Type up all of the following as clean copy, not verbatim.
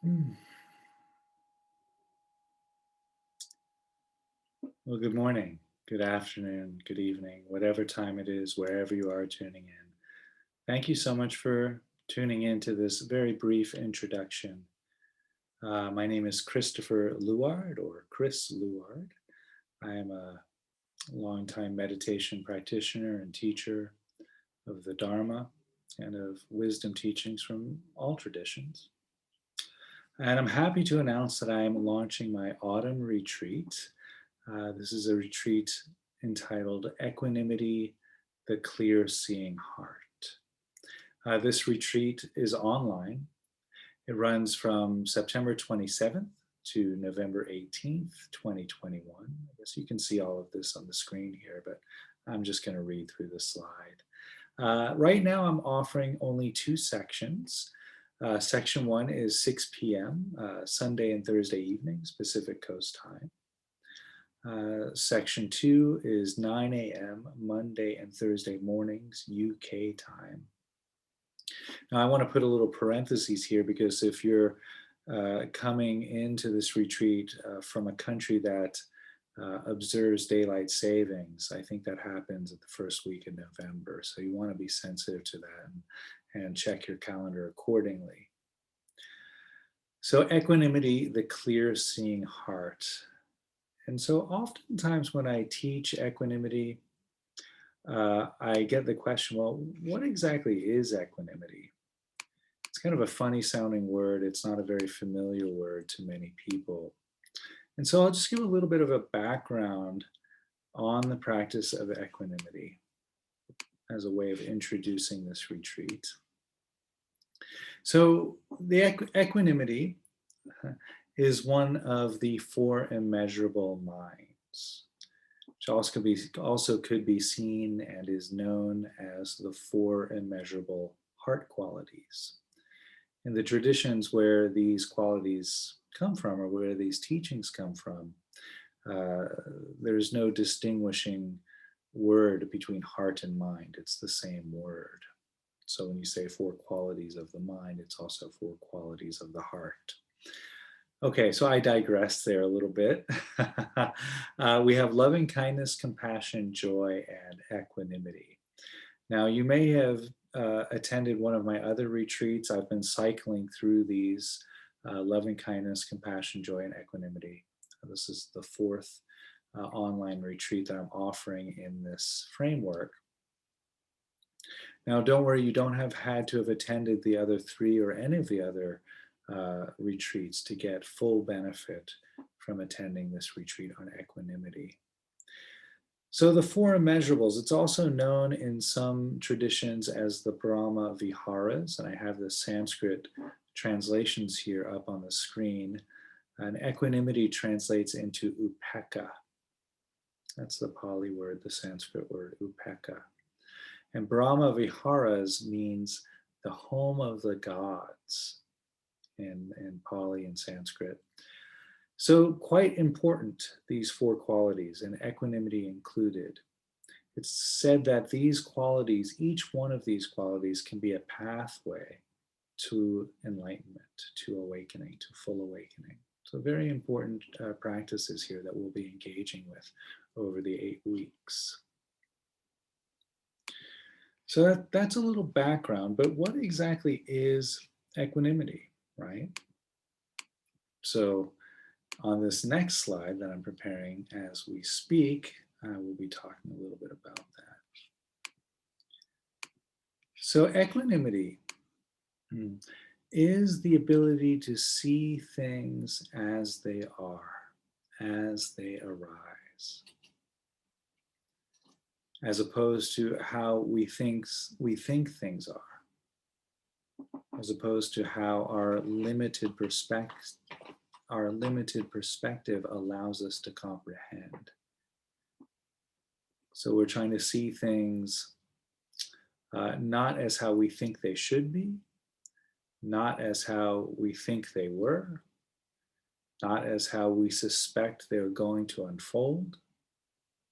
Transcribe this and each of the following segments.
Hmm. Well, good morning, good afternoon, good evening, whatever time it is, wherever you are tuning in. Thank you so much for tuning in to this very brief introduction. My name is Christopher Luard, or Chris Luard. I am a longtime meditation practitioner and teacher of the Dharma and of wisdom teachings from all traditions. And I'm happy to announce that I am launching my autumn retreat. This is a retreat entitled Equanimity, the Clear Seeing Heart. This retreat is online. It runs from September 27th to November 18th, 2021. I guess you can see all of this on the screen here, but I'm just going to read through the slide. Right now, I'm offering only two sections. Section 1 is 6 p.m. Sunday and Thursday evenings, Pacific Coast time. Section 2 is 9 a.m. Monday and Thursday mornings, UK time. Now, I want to put a little parenthesis here because if you're coming into this retreat from a country that observes daylight savings, I think that happens at the first week in November. So you want to be sensitive to that and check your calendar accordingly. So, equanimity, the clear seeing heart. And so, oftentimes when I teach equanimity, I get the question, well, what exactly is equanimity? It's kind of a funny sounding word. It's not a very familiar word to many people. And so I'll just give a little bit of a background on the practice of equanimity as a way of introducing this retreat. So the equanimity is one of the four immeasurable minds, which also could be seen and is known as the four immeasurable heart qualities. In the traditions where these qualities come from or where these teachings come from, there's no distinguishing word between heart and mind. It's the same word. So when you say four qualities of the mind, it's also four qualities of the heart. Okay, so I digress there a little bit. We have loving kindness, compassion, joy, and equanimity. Now, you may have attended one of my other retreats. I've been cycling through these loving kindness, compassion, joy, and equanimity. This is the fourth online retreat that I'm offering in this framework. Now, don't worry, you don't have had to have attended the other three or any of the other retreats to get full benefit from attending this retreat on equanimity. So the four immeasurables, it's also known in some traditions as the Brahma Viharas, and I have the Sanskrit translations here up on the screen. And equanimity translates into Upekka. That's the Pali word, the Sanskrit word, Upekka. And Brahma Viharas means the home of the gods in Pali and Sanskrit. So quite important, these four qualities, and equanimity included. It's said that these qualities, each one of these qualities, can be a pathway to enlightenment, to awakening, to full awakening. So very important practices here that we'll be engaging with over the 8 weeks. So that's a little background, but what exactly is equanimity, right? So on this next slide that I'm preparing as we speak, we'll be talking a little bit about that. So equanimity is the ability to see things as they are, as they arise, as opposed to how we think things are, as opposed to how our limited perspective allows us to comprehend. So we're trying to see things not as how we think they should be, not as how we think they were, not as how we suspect they're going to unfold,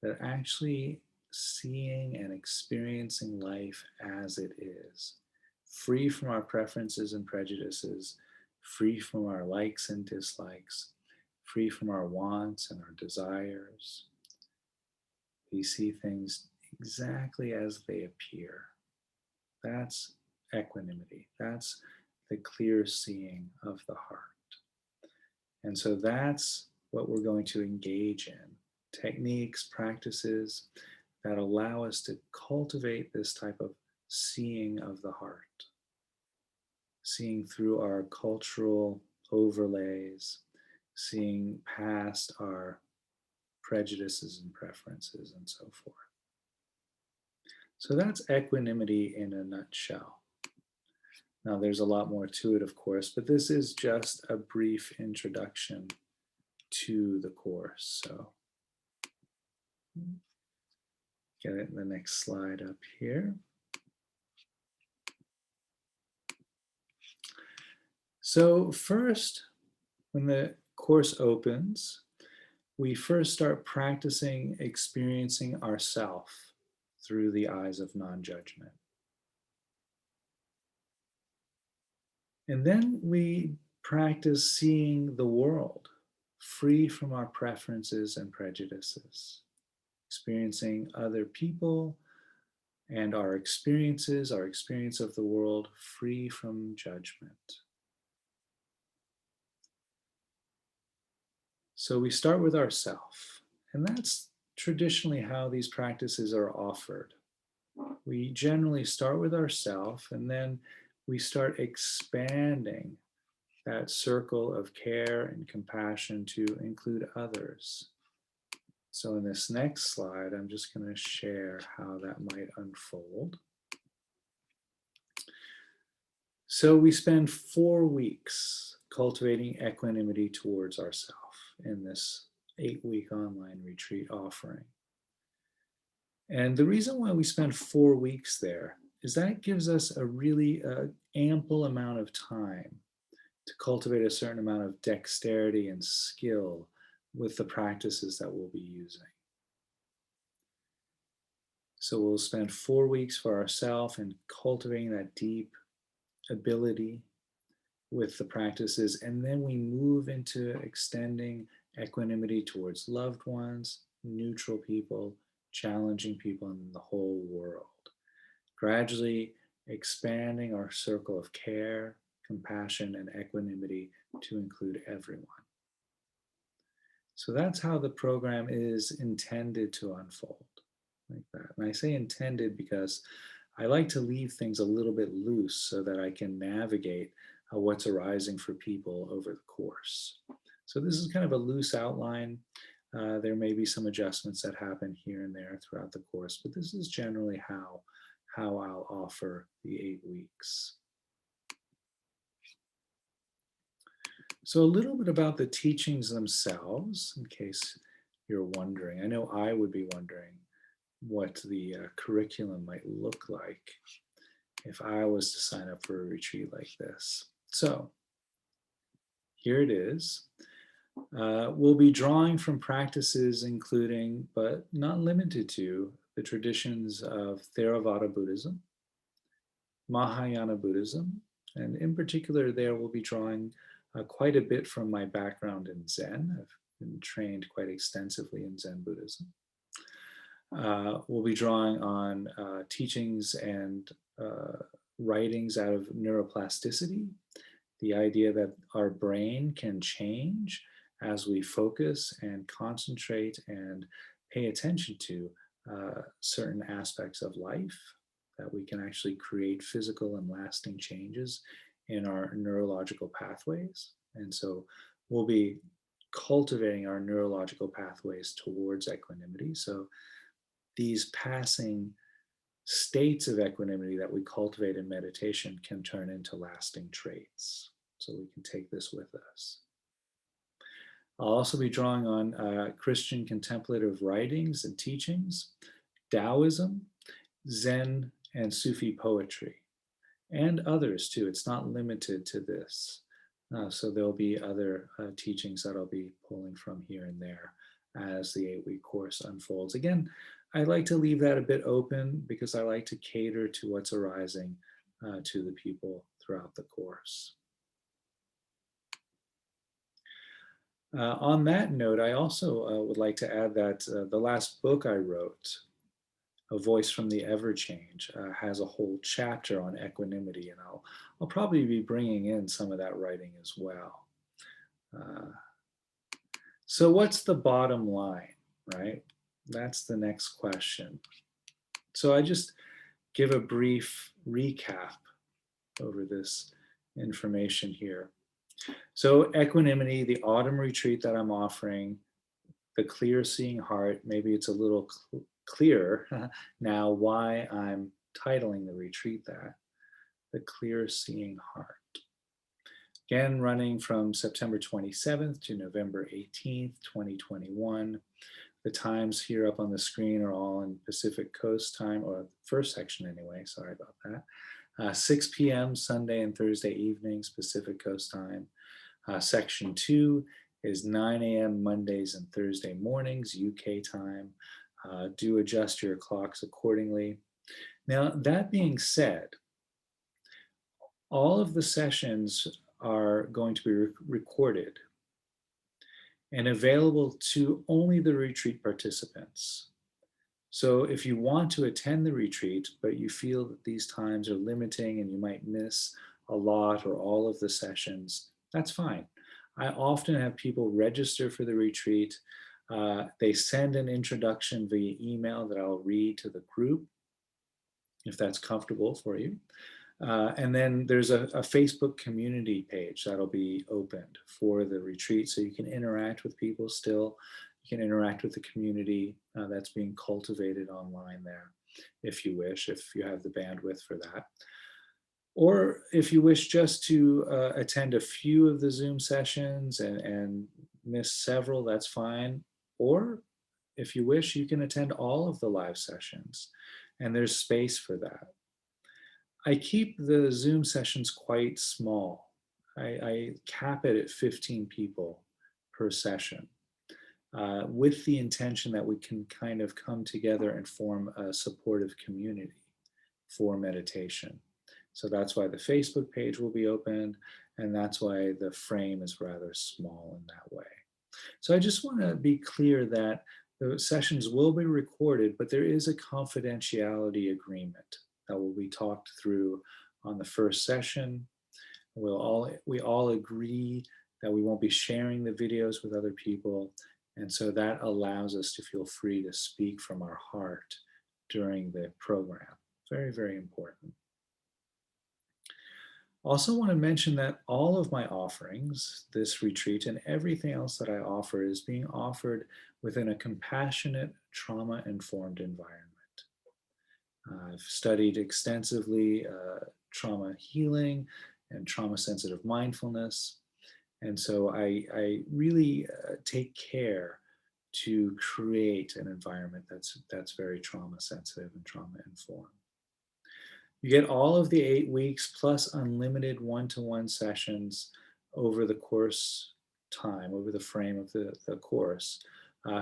but actually seeing and experiencing life as it is, free from our preferences and prejudices, free from our likes and dislikes, free from our wants and our desires. We see things exactly as they appear. That's equanimity. That's the clear seeing of the heart. And so that's what we're going to engage in. Techniques, practices that allow us to cultivate this type of seeing of the heart, seeing through our cultural overlays, seeing past our prejudices and preferences and so forth. So that's equanimity in a nutshell. Now, there's a lot more to it, of course, but this is just a brief introduction to the course. So get it in the next slide up here. So first, when the course opens, we first start practicing experiencing ourself through the eyes of non-judgment. And then we practice seeing the world free from our preferences and prejudices, experiencing other people and our experiences, our experience of the world free from judgment. So we start with ourself, and that's traditionally how these practices are offered. We generally start with ourself, and then we start expanding that circle of care and compassion to include others. So in this next slide, I'm just going to share how that might unfold. So we spend 4 weeks cultivating equanimity towards ourselves in this 8-week online retreat offering. And the reason why we spend 4 weeks there is that gives us a really ample amount of time to cultivate a certain amount of dexterity and skill with the practices that we'll be using. So we'll spend 4 weeks for ourselves and cultivating that deep ability with the practices, and then we move into extending equanimity towards loved ones, neutral people, challenging people in the whole world. Gradually expanding our circle of care, compassion, and equanimity to include everyone. So that's how the program is intended to unfold, like that. And I say intended because I like to leave things a little bit loose so that I can navigate what's arising for people over the course. So this is kind of a loose outline. There may be some adjustments that happen here and there throughout the course, but this is generally how I'll offer the 8 weeks. So a little bit about the teachings themselves, in case you're wondering. I know I would be wondering what the curriculum might look like if I was to sign up for a retreat like this. So here it is. We'll be drawing from practices including, but not limited to, the traditions of Theravada Buddhism, Mahayana Buddhism, and in particular there we'll be drawing quite a bit from my background in Zen. I've been trained quite extensively in Zen Buddhism. We'll be drawing on teachings and writings out of neuroplasticity, the idea that our brain can change as we focus and concentrate and pay attention to certain aspects of life, that we can actually create physical and lasting changes in our neurological pathways. And so we'll be cultivating our neurological pathways towards equanimity. So these passing states of equanimity that we cultivate in meditation can turn into lasting traits. So we can take this with us. I'll also be drawing on Christian contemplative writings and teachings, Taoism, Zen, and Sufi poetry, and others too. It's not limited to this. So there'll be other teachings that I'll be pulling from here and there as the 8-week course unfolds. Again, I like to leave that a bit open because I like to cater to what's arising to the people throughout the course. On that note, I also would like to add that the last book I wrote, A Voice from the Ever-Change, has a whole chapter on equanimity, and I'll probably be bringing in some of that writing as well. So what's the bottom line, right? That's the next question. So I just give a brief recap over this information here. So equanimity, the autumn retreat that I'm offering, the clear seeing heart, maybe it's a little clearer now why I'm titling the retreat that, the clear seeing heart. Again, running from September 27th to November 18th, 2021. The times here up on the screen are all in Pacific Coast time, or the first section anyway, sorry about that. 6 p.m. Sunday and Thursday evenings, Pacific Coast time. Section 2 is 9 a.m. Mondays and Thursday mornings, UK time. Do adjust your clocks accordingly. Now, that being said, all of the sessions are going to be recorded and available to only the retreat participants. So if you want to attend the retreat, but you feel that these times are limiting and you might miss a lot or all of the sessions, that's fine. I often have people register for the retreat. They send an introduction via email that I'll read to the group, if that's comfortable for you. And then there's a Facebook community page that'll be opened for the retreat, so you can interact with people still. You can interact with the community that's being cultivated online there, if you wish, if you have the bandwidth for that. Or if you wish just to attend a few of the Zoom sessions and miss several, that's fine. Or if you wish, you can attend all of the live sessions, and there's space for that. I keep the Zoom sessions quite small. I cap it at 15 people per session, with the intention that we can kind of come together and form a supportive community for meditation. So that's why the Facebook page will be opened, and that's why the frame is rather small in that way. So I just want to be clear that the sessions will be recorded, but there is a confidentiality agreement that will be talked through on the first session. We all agree that we won't be sharing the videos with other people, and so that allows us to feel free to speak from our heart during the program. Very, very important. Also want to mention that all of my offerings, this retreat and everything else that I offer, is being offered within a compassionate, trauma-informed environment. I've studied extensively trauma healing and trauma-sensitive mindfulness, and so I really take care to create an environment that's very trauma-sensitive and trauma-informed. You get all of the 8 weeks plus unlimited one-to-one sessions over the course time, over the frame of the course,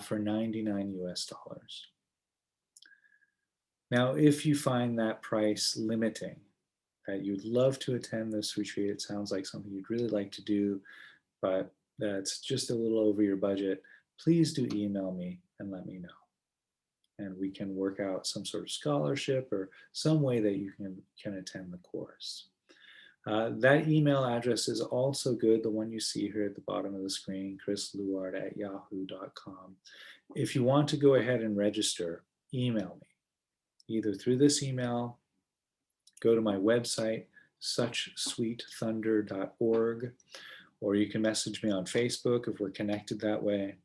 for $99 US. Now, if you find that price limiting, that you'd love to attend this retreat, it sounds like something you'd really like to do, but that's just a little over your budget, please do email me and let me know. And we can work out some sort of scholarship or some way that you can attend the course. That email address is also good, the one you see here at the bottom of the screen, chrisluard@yahoo.com. If you want to go ahead and register, email me, either through this email, go to my website, suchsweetthunder.org, or you can message me on Facebook if we're connected that way,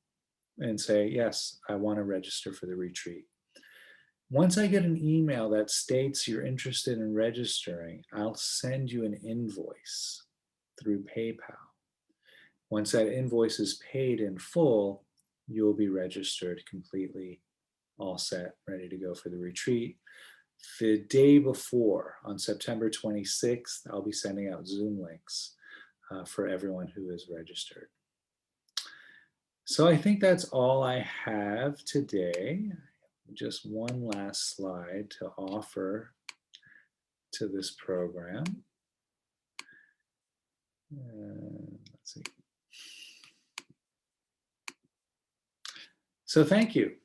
and say, yes, I want to register for the retreat. Once I get an email that states you're interested in registering, I'll send you an invoice through PayPal. Once that invoice is paid in full, you'll be registered completely, all set, ready to go for the retreat. The day before, on September 26th, I'll be sending out Zoom links for everyone who is registered. So I think that's all I have today. Just one last slide to offer to this program. Let's see. So thank you.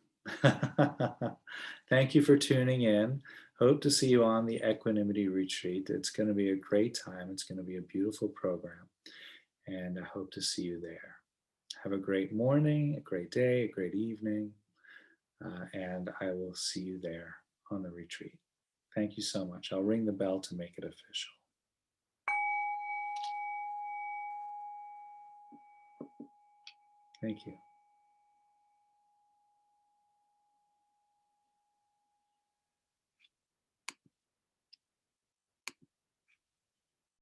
Thank you for tuning in. Hope to see you on the Equanimity Retreat. It's going to be a great time. It's going to be a beautiful program. And I hope to see you there. Have a great morning, a great day, a great evening. And I will see you there on the retreat. Thank you so much. I'll ring the bell to make it official. Thank you.